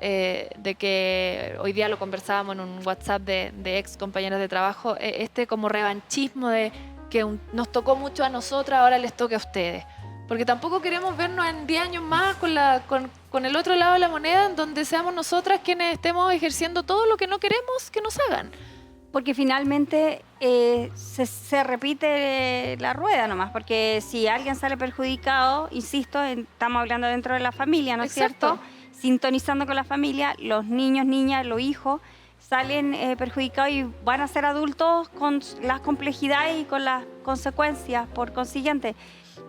de que hoy día lo conversábamos en un WhatsApp de ex compañeros de trabajo, este como revanchismo de que nos tocó mucho a nosotras, ahora les toque a ustedes. Porque tampoco queremos vernos en 10 años más con el otro lado de la moneda, en donde seamos nosotras quienes estemos ejerciendo todo lo que no queremos que nos hagan. Porque finalmente se repite la rueda nomás, porque si alguien sale perjudicado, insisto, estamos hablando dentro de la familia, ¿no es cierto? Sintonizando con la familia, los niños, niñas, los hijos salen perjudicados y van a ser adultos con las complejidades y con las consecuencias por consiguiente.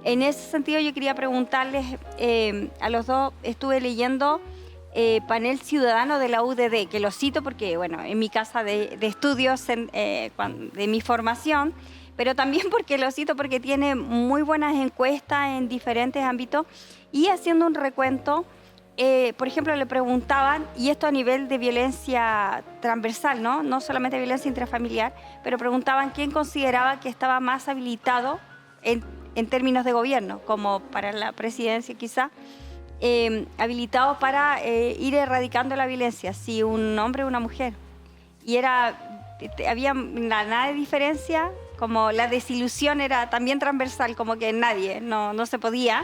En ese sentido yo quería preguntarles a los dos, estuve leyendo Panel Ciudadano de la UDD, que lo cito porque, bueno, en mi casa de estudios de mi formación, pero también porque lo cito porque tiene muy buenas encuestas en diferentes ámbitos, y haciendo un recuento, por ejemplo, le preguntaban, y esto a nivel de violencia transversal, no solamente violencia intrafamiliar, pero preguntaban quién consideraba que estaba más habilitado en términos de gobierno, como para la presidencia quizá, habilitado para ir erradicando la violencia, si un hombre o una mujer. Y había nada de diferencia, como la desilusión era también transversal, como que nadie, no se podía,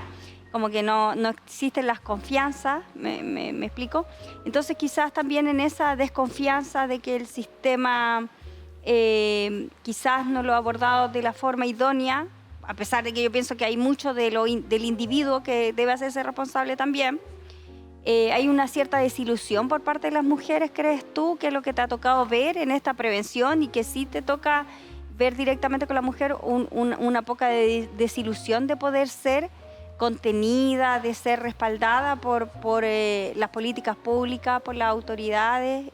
como que no existen las confianzas, me explico. Entonces quizás también en esa desconfianza de que el sistema quizás no lo ha abordado de la forma idónea, a pesar de que yo pienso que hay mucho del individuo que debe hacerse responsable también, hay una cierta desilusión por parte de las mujeres, ¿crees tú? ¿Qué es lo que te ha tocado ver en esta prevención y que sí te toca ver directamente con la mujer una poca de desilusión de poder ser contenida, de ser respaldada por las políticas públicas, por las autoridades,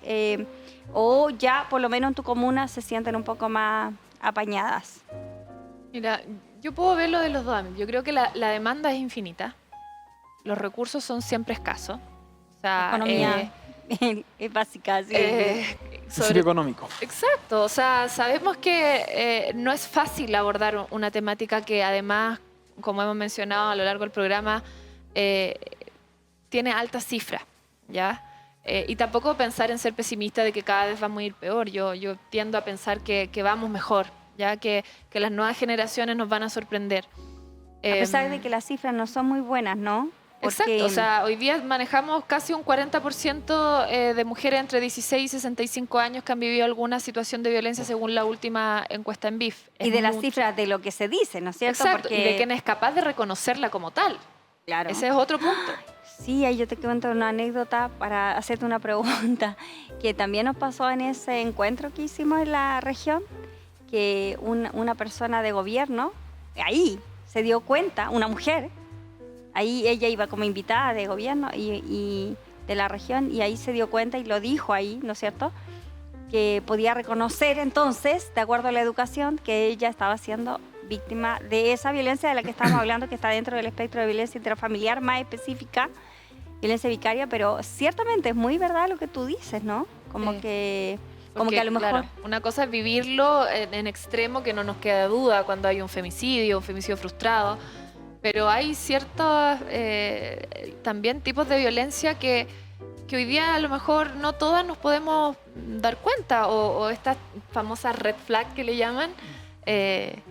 o ya por lo menos en tu comuna se sienten un poco más apañadas? Mira, yo puedo verlo de los dos ámbitos. Yo creo que la demanda es infinita. Los recursos son siempre escasos. O sea, economía es básica, sí. Principio económico. Exacto. O sea, sabemos que no es fácil abordar una temática que además, como hemos mencionado a lo largo del programa, tiene altas cifras, ¿ya? Y tampoco pensar en ser pesimista de que cada vez vamos a ir peor. Yo tiendo a pensar que vamos mejor, ya que las nuevas generaciones nos van a sorprender. A pesar de que las cifras no son muy buenas, ¿no? Porque... Exacto, o sea, hoy día manejamos casi un 40% de mujeres entre 16 y 65 años que han vivido alguna situación de violencia según la última encuesta en BIF. Y de las cifras de lo que se dice, ¿no es cierto? Exacto, porque... y de quién es capaz de reconocerla como tal. Claro. Ese es otro punto. Sí, ahí yo te cuento una anécdota para hacerte una pregunta que también nos pasó en ese encuentro que hicimos en la región, que una persona de gobierno, ahí se dio cuenta, una mujer, ahí ella iba como invitada de gobierno y de la región, y ahí se dio cuenta y lo dijo ahí, ¿no es cierto?, que podía reconocer entonces, de acuerdo a la educación, que ella estaba siendo víctima de esa violencia de la que estamos hablando, que está dentro del espectro de violencia intrafamiliar, más específica, violencia vicaria, pero ciertamente es muy verdad lo que tú dices, ¿no? Como Sí. que Porque, a lo mejor... claro, una cosa es vivirlo en extremo, que no nos queda duda cuando hay un femicidio frustrado, Pero hay ciertos también tipos de violencia que hoy día a lo mejor no todas nos podemos dar cuenta, o estas famosas red flag que le llaman, de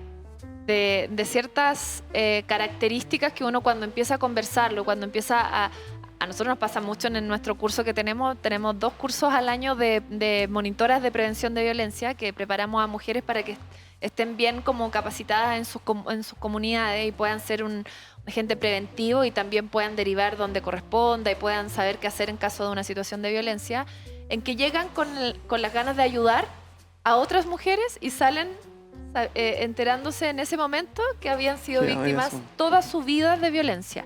ciertas características que uno cuando empieza a conversarlo, cuando empieza a nosotros nos pasa mucho en nuestro curso que tenemos 2 cursos al año de monitoras de prevención de violencia que preparamos a mujeres para que estén bien como capacitadas en sus comunidades y puedan ser un agente preventivo y también puedan derivar donde corresponda y puedan saber qué hacer en caso de una situación de violencia, en que llegan con las ganas de ayudar a otras mujeres y salen enterándose en ese momento que habían sido víctimas toda su vida de violencia.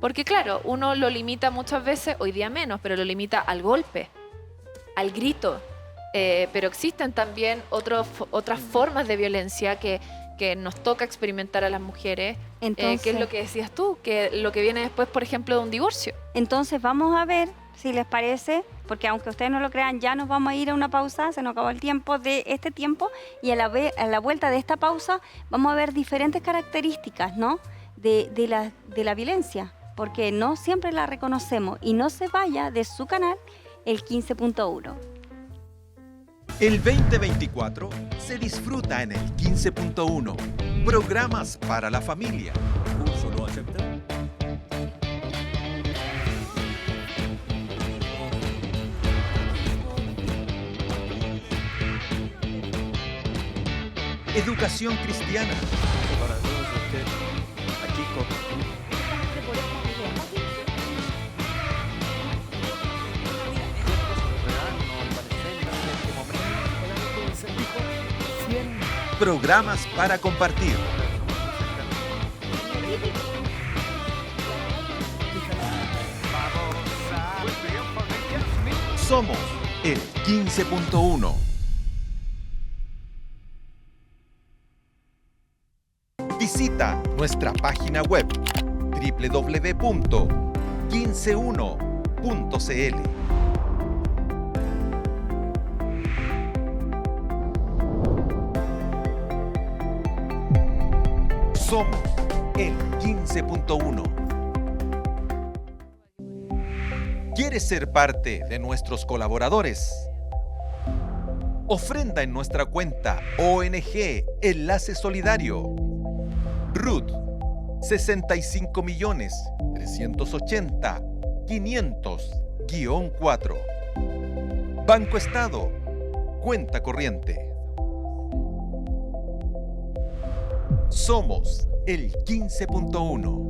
Porque claro, uno lo limita muchas veces, hoy día menos, pero lo limita al golpe, al grito. Pero existen también otras formas de violencia que nos toca experimentar a las mujeres. Entonces, que es lo que decías tú, que lo que viene después, por ejemplo, de un divorcio. Entonces vamos a ver, si les parece, porque aunque ustedes no lo crean, ya nos vamos a ir a una pausa, se nos acabó el tiempo de este tiempo, y a la vuelta de esta pausa vamos a ver diferentes características, ¿no?, de la violencia, porque no siempre la reconocemos. Y no se vaya de su canal, el 15.1. El 2024 se disfruta en el 15.1. Programas para la familia. ¿Curso no acepta? Educación cristiana. Para todos ustedes, aquí con Programas para compartir. Somos el 15.1. Visita nuestra página web www.151.cl. Somos el 15.1. ¿Quieres ser parte de nuestros colaboradores? Ofrenda en nuestra cuenta ONG Enlace Solidario. RUT 65.380.500-4. Banco Estado. Cuenta corriente. Somos el 15.1.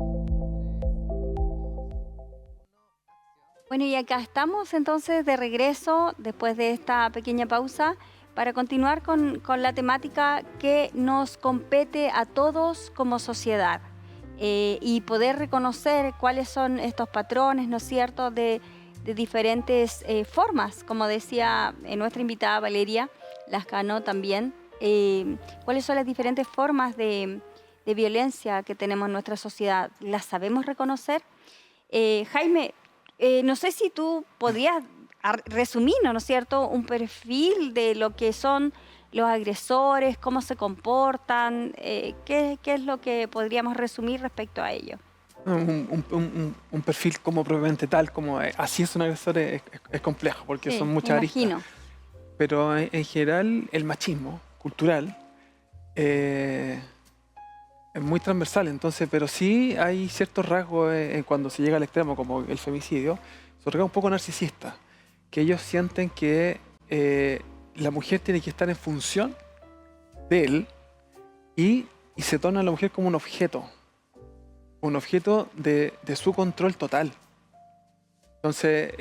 Bueno, y acá estamos entonces de regreso después de esta pequeña pausa para continuar con la temática que nos compete a todos como sociedad, y poder reconocer cuáles son estos patrones, ¿no es cierto?, de diferentes formas, como decía nuestra invitada Valeria Lascano también. ¿Cuáles son las diferentes formas de violencia que tenemos en nuestra sociedad? ¿Las sabemos reconocer? Jaime, no sé si tú podrías resumirnos, ¿no es cierto?, un perfil de lo que son los agresores, cómo se comportan, ¿qué es lo que podríamos resumir respecto a ello? Un perfil como propiamente tal, como así es un agresor, es complejo, porque Sí, son muchas me aristas. imagino. Pero en general el machismo cultural es muy transversal, entonces, pero sí hay ciertos rasgos cuando se llega al extremo, como el femicidio, son rasgos un poco narcisistas, que ellos sienten que la mujer tiene que estar en función de él y se torna a la mujer como un objeto de su control total. Entonces,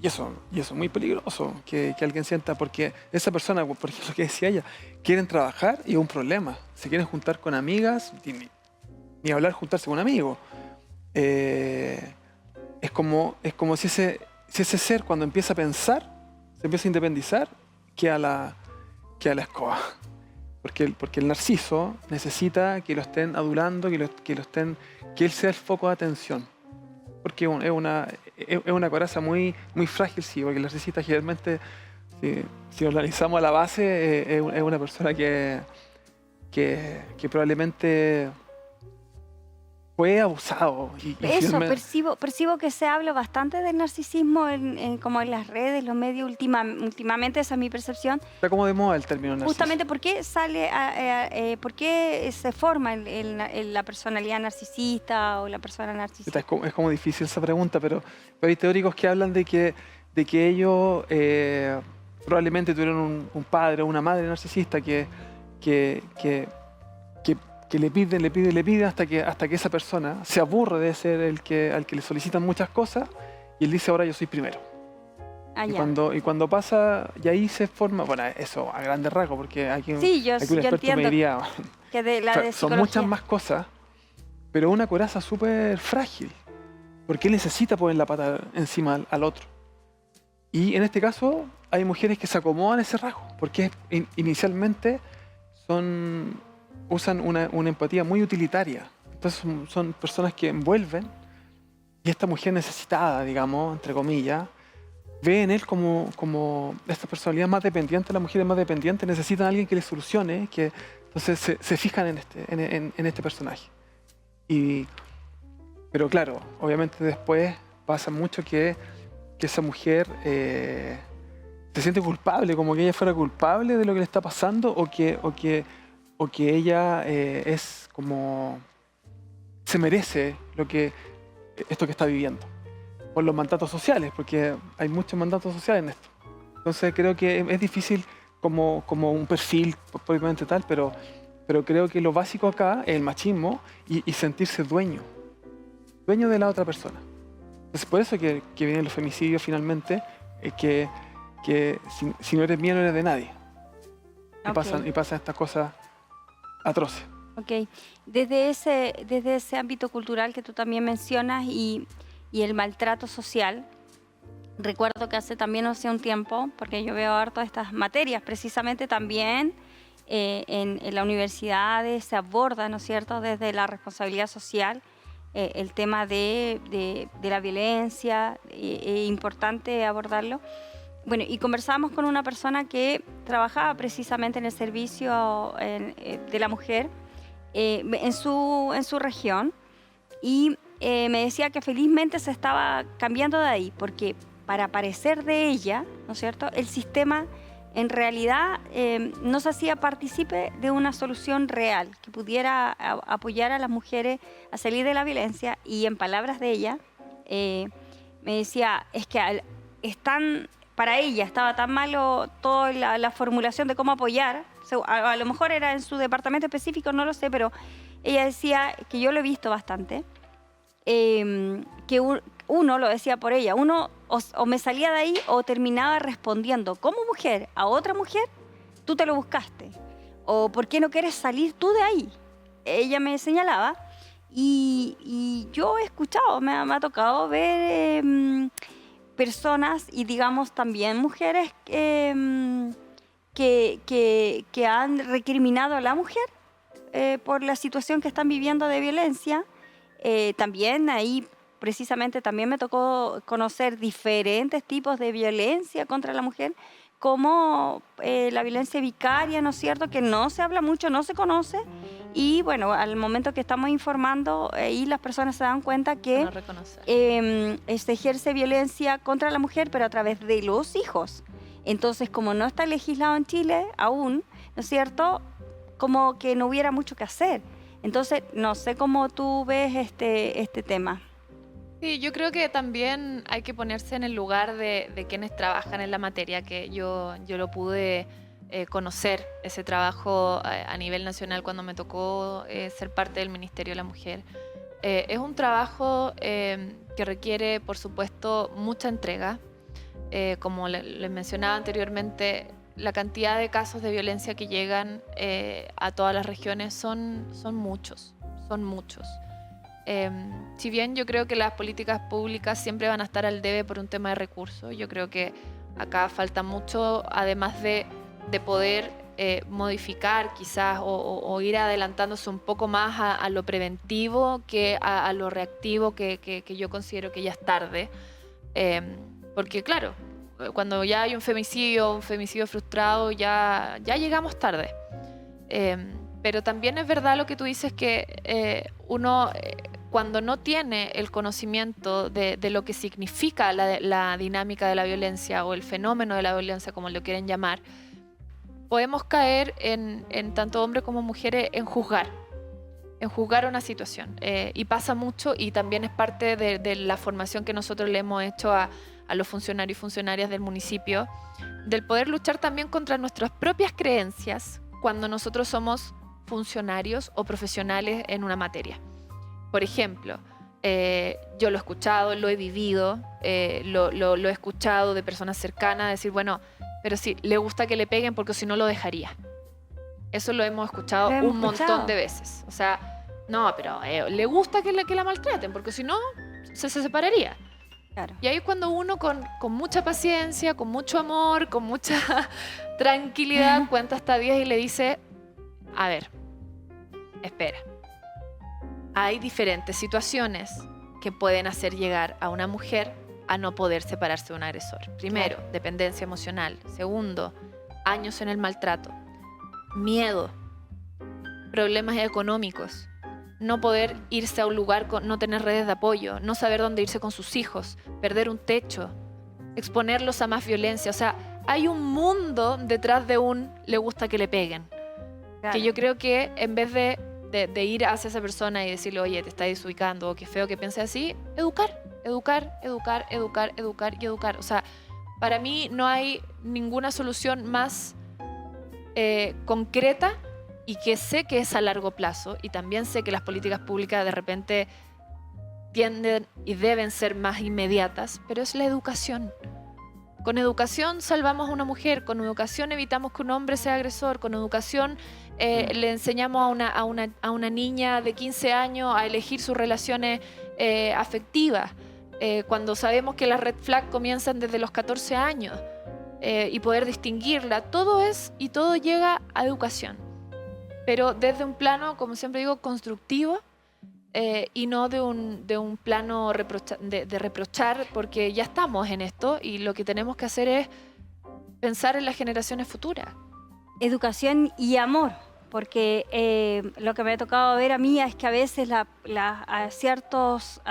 y eso es muy peligroso que alguien sienta, porque esa persona, por ejemplo, lo que decía ella, quieren trabajar y es un problema. Se quieren juntar con amigas, ni hablar juntarse con un amigo. Es como si ese ser, cuando empieza a pensar, se empieza a independizar, queda la escoba. Porque el narciso necesita que lo estén adulando, que él sea el foco de atención. Porque es una coraza muy, muy frágil, sí, porque el narcisista generalmente, si lo analizamos a la base, es una persona que probablemente fue abusado. Y Eso, finalmente- percibo que se habla bastante del narcisismo como en las redes, los medios, últimamente, esa es mi percepción. está como de moda el término narciso. Justamente, ¿por qué por qué se forma la personalidad narcisista o la persona narcisista? Es como difícil esa pregunta, pero hay teóricos que hablan de que ellos probablemente tuvieron un padre o una madre narcisista que le pide hasta que esa persona se aburre de ser al que le solicitan muchas cosas y él dice, ahora yo soy primero. Ah, Y ya. cuando pasa, y ahí se forma, bueno, eso a grandes rasgos, porque aquí, Sí, yo aquí un experto me entiendo diría, que de la de son psicología. muchas más cosas, pero una coraza súper frágil, porque él necesita poner la pata encima al otro. Y en este caso hay mujeres que se acomodan a ese rasgo, porque inicialmente usan una empatía muy utilitaria. Entonces son personas que envuelven, y esta mujer necesitada, digamos, entre comillas, ve en él como esta personalidad más dependiente, las mujeres más dependientes necesitan a alguien que les solucione, entonces se fijan en este personaje. Pero claro, obviamente después pasa mucho que esa mujer se siente culpable, como que ella fuera culpable de lo que le está pasando, o que ella es como se merece esto que está viviendo por los mandatos sociales, porque hay muchos mandatos sociales en esto. Entonces creo que es difícil como un perfil propiamente tal, pero creo que lo básico acá es el machismo y sentirse dueño de la otra persona. Es por eso que vienen los femicidios finalmente, que si no eres mía no eres de nadie. Ok. Y pasan estas cosas atroces. Ok. Desde ese ámbito cultural que tú también mencionas y el maltrato social, recuerdo que hace un tiempo, porque yo veo harto estas materias, precisamente también en las universidades se aborda, ¿no es cierto?, desde la responsabilidad social, el tema de la violencia, es importante abordarlo. Bueno, y conversábamos con una persona que trabajaba precisamente en el servicio de la mujer en su región, y me decía que felizmente se estaba cambiando de ahí, porque para parecer de ella, ¿no es cierto?, el sistema en realidad no se hacía partícipe de una solución real que pudiera apoyar a las mujeres a salir de la violencia. Y en palabras de ella, me decía, es que para ella estaba tan malo toda la formulación de cómo apoyar, a lo mejor era en su departamento específico, no lo sé, pero ella decía, que yo lo he visto bastante, que uno, lo decía por ella, uno o me salía de ahí o terminaba respondiendo como mujer a otra mujer, tú te lo buscaste, o ¿por qué no quieres salir tú de ahí? Ella me señalaba y yo he escuchado, me ha tocado ver personas y digamos también mujeres que han recriminado a la mujer por la situación que están viviendo de violencia. También ahí precisamente también me tocó conocer diferentes tipos de violencia contra la mujer, como la violencia vicaria, ¿no es cierto?, que no se habla mucho, no se conoce, y bueno, al momento que estamos informando, ahí las personas se dan cuenta que No reconocer. se ejerce violencia contra la mujer, pero a través de los hijos. Entonces, como no está legislado en Chile aún, ¿no es cierto?, como que no hubiera mucho que hacer. Entonces, no sé cómo tú ves este tema. Sí, yo creo que también hay que ponerse en el lugar de quienes trabajan en la materia, que yo lo pude conocer, ese trabajo a nivel nacional cuando me tocó ser parte del Ministerio de la Mujer. Es un trabajo que requiere, por supuesto, mucha entrega. Como les mencionaba anteriormente, la cantidad de casos de violencia que llegan a todas las regiones son muchos. Si bien yo creo que las políticas públicas siempre van a estar al debe por un tema de recursos, yo creo que acá falta mucho, además de poder modificar quizás o ir adelantándose un poco más a lo preventivo que a lo reactivo, que yo considero que ya es tarde. Porque claro, cuando ya hay un femicidio frustrado, ya llegamos tarde. Pero también es verdad lo que tú dices, que uno cuando no tiene el conocimiento de lo que significa la dinámica de la violencia o el fenómeno de la violencia, como lo quieren llamar, podemos caer en tanto hombres como mujeres en juzgar una situación. Y pasa mucho, y también es parte de la formación que nosotros le hemos hecho a los funcionarios y funcionarias del municipio, del poder luchar también contra nuestras propias creencias cuando nosotros somos funcionarios o profesionales en una materia. Por ejemplo, yo lo he escuchado, lo he vivido, lo he escuchado de personas cercanas decir, bueno, pero sí, le gusta que le peguen porque si no lo dejaría. Eso lo hemos escuchado un montón de veces. O sea, no, pero le gusta que la maltraten porque si no, se separaría. Claro. Y ahí es cuando uno con mucha paciencia, con mucho amor, con mucha tranquilidad, cuenta hasta 10 y le dice, a ver, espera. Hay diferentes situaciones que pueden hacer llegar a una mujer a no poder separarse de un agresor. Primero, dependencia emocional. Segundo, años en el maltrato. Miedo. Problemas económicos. No poder irse a un lugar, no tener redes de apoyo. No saber dónde irse con sus hijos. Perder un techo. Exponerlos a más violencia. O sea, hay un mundo detrás de le gusta que le peguen. Claro. Que yo creo que en vez de ir hacia esa persona y decirle, oye, te estás desubicando, o qué feo que piense así, educar. O sea, para mí no hay ninguna solución más concreta y que sé que es a largo plazo, y también sé que las políticas públicas de repente tienden y deben ser más inmediatas, pero es la educación. Con educación salvamos a una mujer, con educación evitamos que un hombre sea agresor, con educación le enseñamos a una niña de 15 años a elegir sus relaciones afectivas, cuando sabemos que las red flags comienzan desde los 14 años y poder distinguirla. Todo llega a educación, pero desde un plano, como siempre digo, constructivo, y no de un plano de reprochar, porque ya estamos en esto y lo que tenemos que hacer es pensar en las generaciones futuras. Educación y amor, porque lo que me ha tocado ver a mí es que a veces a ciertas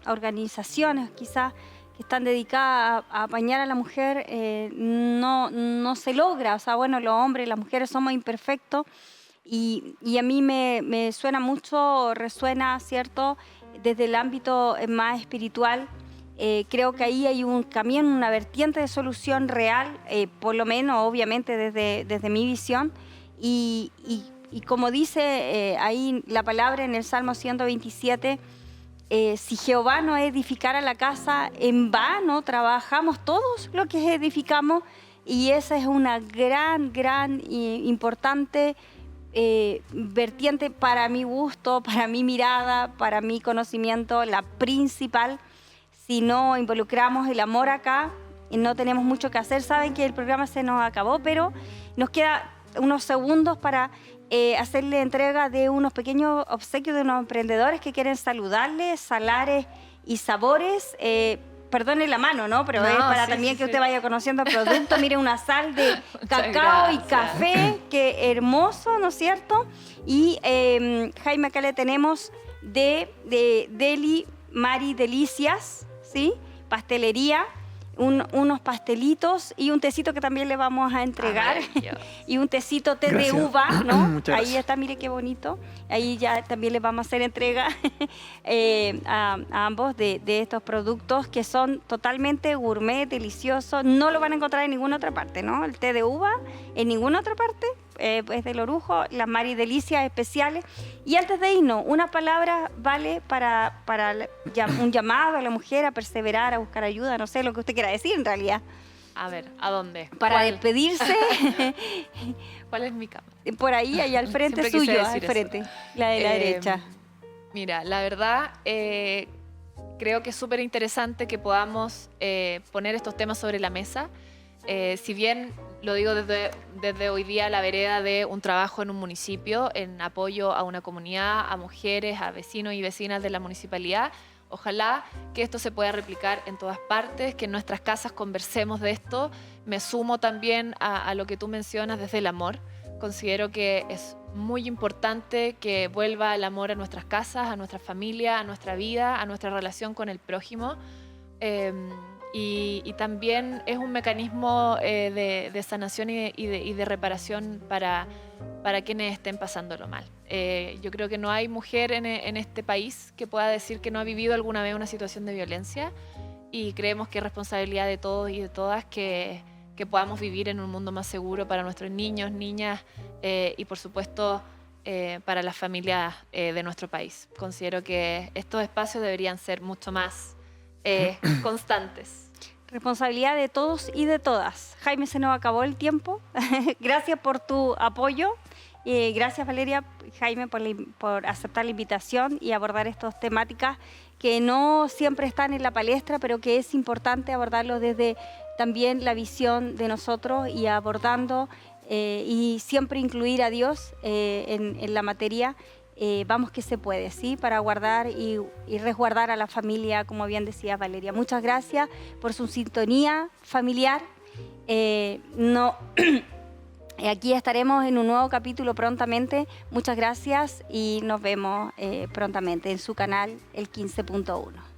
organizaciones quizás que están dedicadas a apañar a la mujer no se logra. O sea, bueno, los hombres y las mujeres somos imperfectos. Y a mí me suena mucho, resuena, ¿cierto?, desde el ámbito más espiritual. Creo que ahí hay un camino, una vertiente de solución real, por lo menos, obviamente, desde mi visión. Y como dice ahí la palabra en el Salmo 127, si Jehová no edificara la casa, en vano trabajamos todos lo que edificamos. Y esa es una gran importante vertiente para mi gusto, para mi mirada, para mi conocimiento, la principal. Si no involucramos el amor acá, no tenemos mucho que hacer. Saben que el programa se nos acabó, pero nos queda unos segundos para hacerle entrega de unos pequeños obsequios de unos emprendedores que quieren saludarles, Salares y Sabores. Perdone la mano, ¿no? Pero es para también que usted vaya conociendo el producto. Mire, una sal de cacao y café, qué hermoso, ¿no es cierto? Y Jaime, acá le tenemos de Deli Mari Delicias, ¿sí? Pastelería, unos pastelitos y un tecito que también le vamos a entregar. Y un tecito té de uva, ¿no? Ahí está, mire qué bonito. Ahí ya también les vamos a hacer entrega a ambos de estos productos que son totalmente gourmet, deliciosos. No lo van a encontrar en ninguna otra parte, ¿no? El té de uva en ninguna otra parte. Es del Orujo, las Mari Delicias especiales. Y antes de irnos, una palabra vale para un llamado a la mujer a perseverar, a buscar ayuda, no sé lo que usted quiera decir en realidad. A ver, ¿a dónde? Para despedirse. ¿Cuál es mi cama? Por ahí al frente suyo, al frente, la de la derecha. Mira, la verdad, creo que es súper interesante que podamos poner estos temas sobre la mesa. Si bien lo digo desde hoy día, la vereda de un trabajo en un municipio, en apoyo a una comunidad, a mujeres, a vecinos y vecinas de la municipalidad. Ojalá que esto se pueda replicar en todas partes, que en nuestras casas conversemos de esto. Me sumo también a lo que tú mencionas desde el amor. Considero que es muy importante que vuelva el amor a nuestras casas, a nuestra familia, a nuestra vida, a nuestra relación con el prójimo. Y también es un mecanismo de sanación y de reparación para quienes estén pasándolo mal. Yo creo que no hay mujer en este país que pueda decir que no ha vivido alguna vez una situación de violencia, y creemos que es responsabilidad de todos y de todas que podamos vivir en un mundo más seguro para nuestros niños, niñas y por supuesto para las familias de nuestro país. Considero que estos espacios deberían ser mucho más constantes. Responsabilidad de todos y de todas. Jaime, se nos acabó el tiempo. Gracias por tu apoyo. Gracias, Valeria, Jaime, por aceptar la invitación y abordar estas temáticas que no siempre están en la palestra, pero que es importante abordarlo desde también la visión de nosotros y abordando y siempre incluir a Dios en la materia. Vamos que se puede, ¿sí? Para guardar y resguardar a la familia, como bien decía Valeria. Muchas gracias por su sintonía familiar. Aquí estaremos en un nuevo capítulo prontamente. Muchas gracias y nos vemos prontamente en su canal, el 15.1.